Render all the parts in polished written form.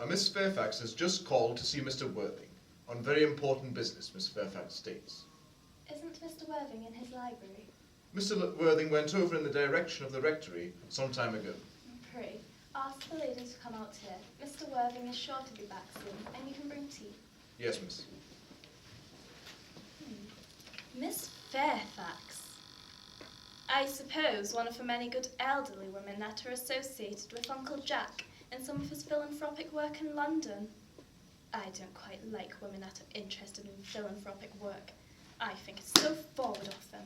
A Miss Fairfax has just called to see Mr. Worthing. On very important business, Miss Fairfax states. Isn't Mr. Worthing in his library? Mr. Worthing went over in the direction of the rectory some time ago. Pray, ask the lady to come out here. Mr. Worthing is sure to be back soon, and you can bring tea. Yes, miss. Miss Fairfax. I suppose one of the many good elderly women that are associated with Uncle Jack in some of his philanthropic work in London. I don't quite like women that are interested in philanthropic work. I think it's so forward of them.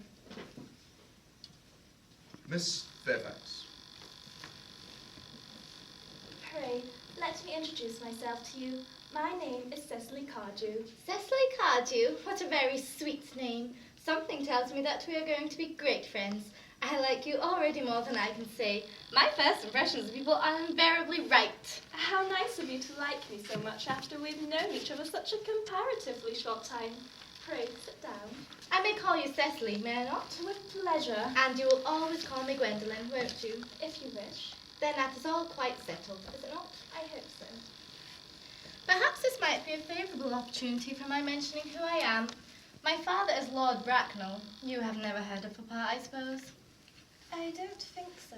Miss Fairfax. Pray, let me introduce myself to you. My name is Cecily Cardew. Cecily Cardew? What a very sweet name. Something tells me that we are going to be great friends. I like you already more than I can say. My first impressions of people are invariably right. How nice of you to like me so much after we've known each other such a comparatively short time. Pray, sit down. I may call you Cecily, may I not? With pleasure. And you will always call me Gwendolen, won't you? If you wish. Then that is all quite settled, is it not? I hope so. Perhaps this might be a favourable opportunity for my mentioning who I am. My father is Lord Bracknell. You have never heard of Papa, I suppose? I don't think so.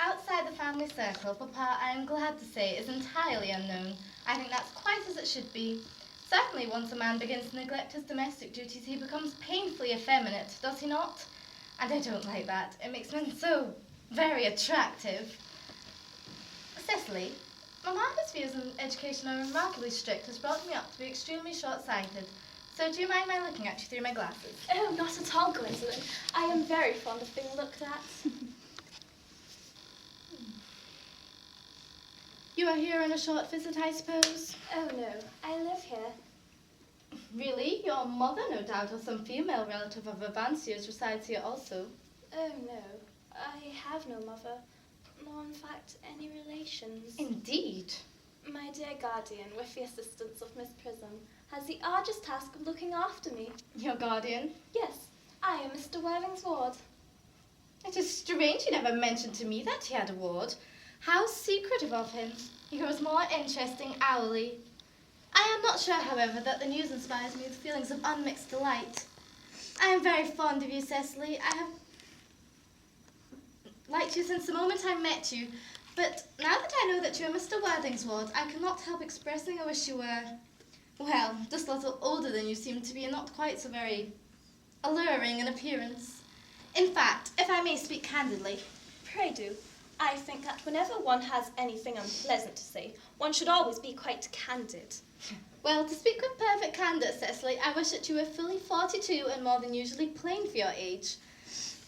Outside the family circle, Papa, I am glad to say, is entirely unknown. I think that's quite as it should be. Certainly, once a man begins to neglect his domestic duties, he becomes painfully effeminate, does he not? And I don't like that. It makes men so very attractive. Cecily, Mamma's views on education are remarkably strict, has brought me up to be extremely short-sighted. So do you mind my looking at you through my glasses? Oh, not at all, Gwendolen. I am very fond of being looked at. You are here on a short visit, I suppose? Oh, no. I live here. Really? Your mother, no doubt, or some female relative of Avancia's resides here also. Oh, no. I have no mother, nor, in fact, any relations. Indeed. My dear guardian, with the assistance of Miss Prism, has the arduous task of looking after me. Your guardian? Yes, I am Mr. Worthing's ward. It is strange you never mentioned to me that he had a ward. How secretive of him. He grows more interesting hourly. I am not sure, however, that the news inspires me with feelings of unmixed delight. I am very fond of you, Cecily. I have liked you since the moment I met you. But now that I know that you are Mr. Worthing's ward, I cannot help expressing a wish you were, well, just a little older than you seem to be and not quite so very alluring in appearance. In fact, if I may speak candidly. Pray do. I think that whenever one has anything unpleasant to say, one should always be quite candid. Well, to speak with perfect candour, Cecily, I wish that you were fully 42 and more than usually plain for your age.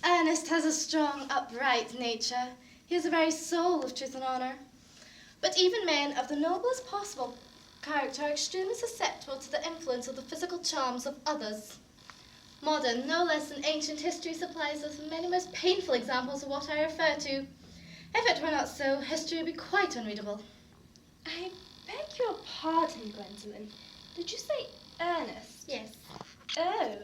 Ernest has a strong, upright nature. He is the very soul of truth and honour. But even men of the noblest possible character are extremely susceptible to the influence of the physical charms of others. Modern, no less than ancient history supplies us with many most painful examples of what I refer to. If it were not so, history would be quite unreadable. I beg your pardon, Gwendolen. Did you say Ernest? Yes. Oh,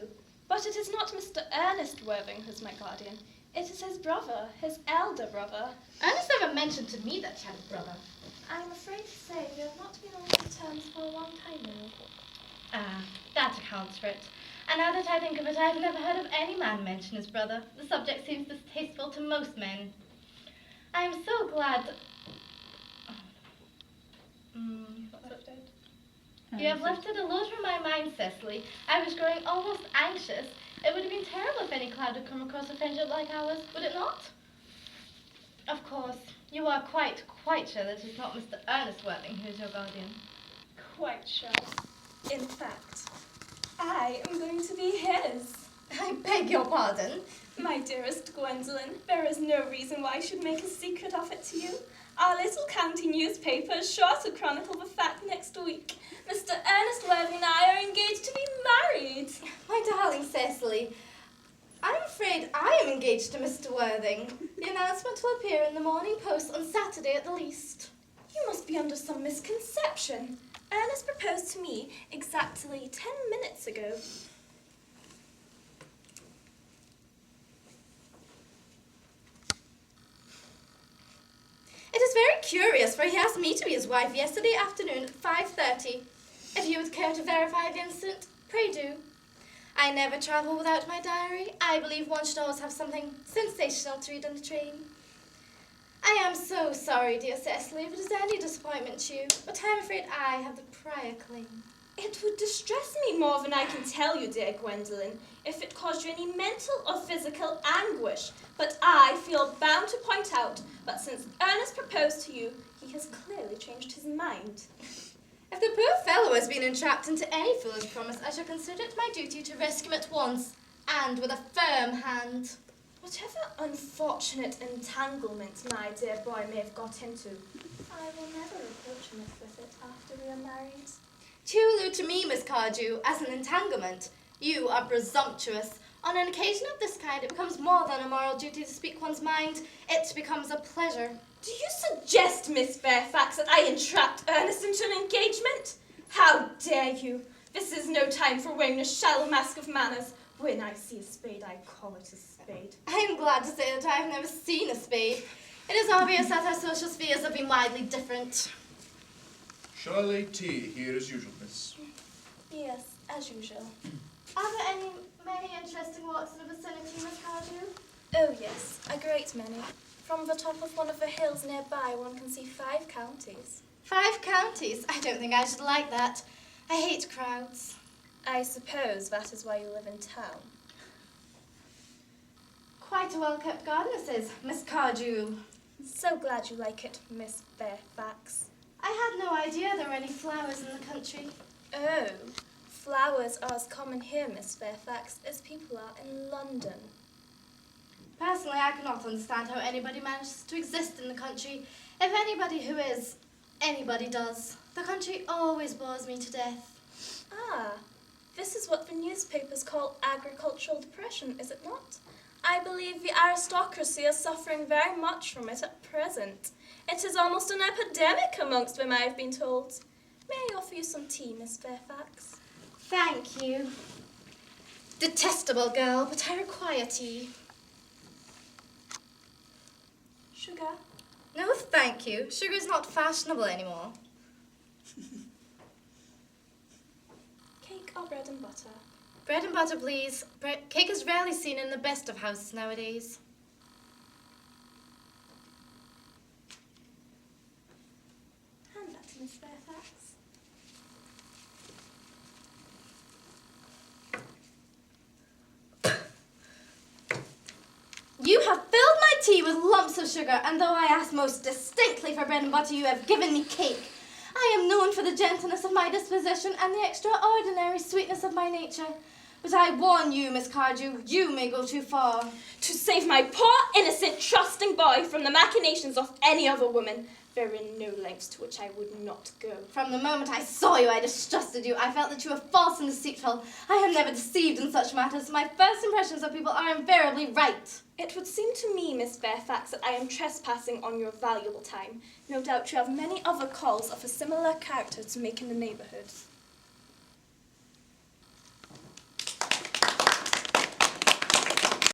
but it is not Mr. Ernest Worthing who's my guardian. It is his brother, his elder brother. Ernest never mentioned to me that he had a brother. I'm afraid to say we have not been on good terms for a long time now. Ah, that accounts for it. And now that I think of it, I've never heard of any man mention his brother. The subject seems distasteful to most men. I am so glad that... You have lifted a load from my mind, Cecily. I was growing almost anxious. It would have been terrible if any cloud had come across a friendship like ours, would it not? Of course, you are quite sure that it's not Mr. Ernest Worthing who is your guardian. Quite sure. In fact, I am going to be his. I beg your pardon. My dearest Gwendolen, there is no reason why I should make a secret of it to you. Our little county newspaper is sure to chronicle the fact next week. Mr. Ernest Worthing and I are engaged to be married. My darling Cecily, I'm afraid I am engaged to Mr. Worthing. The announcement will appear in the Morning Post on Saturday at the least. You must be under some misconception. Ernest proposed to me exactly 10 minutes ago. It is very furious, for he asked me to be his wife yesterday afternoon at 5:30. If you would care to verify the incident, pray do. I never travel without my diary. I believe one should always have something sensational to read on the train. I am so sorry, dear Cecily, if it is any disappointment to you, but I am afraid I have the prior claim. It would distress me more than I can tell you, dear Gwendolen, if it caused you any mental or physical anguish. But I feel bound to point out that since Ernest proposed to you, he has clearly changed his mind. If the poor fellow has been entrapped into any foolish promise, I shall consider it my duty to rescue him at once, and with a firm hand. Whatever unfortunate entanglement my dear boy may have got into, I will never reproach him with it after we are married. You allude to me, Miss Cardew, as an entanglement. You are presumptuous. On an occasion of this kind, it becomes more than a moral duty to speak one's mind. It becomes a pleasure. Do you suggest, Miss Fairfax, that I entrapped Ernest into an engagement? How dare you? This is no time for wearing a shallow mask of manners. When I see a spade, I call it a spade. I am glad to say that I have never seen a spade. It is obvious that our social spheres have been widely different. Shall I lay tea here as usual, miss? Yes, as usual. Are there many interesting walks in the vicinity, Miss Cardew? Oh yes, a great many. From the top of one of the hills nearby, one can see 5 counties. 5 counties? I don't think I should like that. I hate crowds. I suppose that is why you live in town. Quite a well-kept garden this is, Miss Cardew. So glad you like it, Miss Fairfax. I had no idea there were any flowers in the country. Oh, flowers are as common here, Miss Fairfax, as people are in London. Personally, I cannot understand how anybody manages to exist in the country. If anybody who is, anybody does. The country always bores me to death. Ah, this is what the newspapers call agricultural depression, is it not? I believe the aristocracy are suffering very much from it at present. It is almost an epidemic amongst them, I have been told. May I offer you some tea, Miss Fairfax? Thank you. Detestable girl, but I require tea. Sugar? No, thank you. Sugar is not fashionable anymore. Cake or bread and butter? Bread and butter, please. Cake is rarely seen in the best of houses nowadays. Hand that to Miss Fairfax. You have filled my tea with lumps of sugar, and though I asked most distinctly for bread and butter, you have given me cake. I am known for the gentleness of my disposition and the extraordinary sweetness of my nature. But I warn you, Miss Cardew, you may go too far. To save my poor, innocent, trusting boy from the machinations of any other woman, there are no lengths to which I would not go. From the moment I saw you, I distrusted you. I felt that you were false and deceitful. I am never deceived in such matters. My first impressions of people are invariably right. It would seem to me, Miss Fairfax, that I am trespassing on your valuable time. No doubt you have many other calls of a similar character to make in the neighbourhood.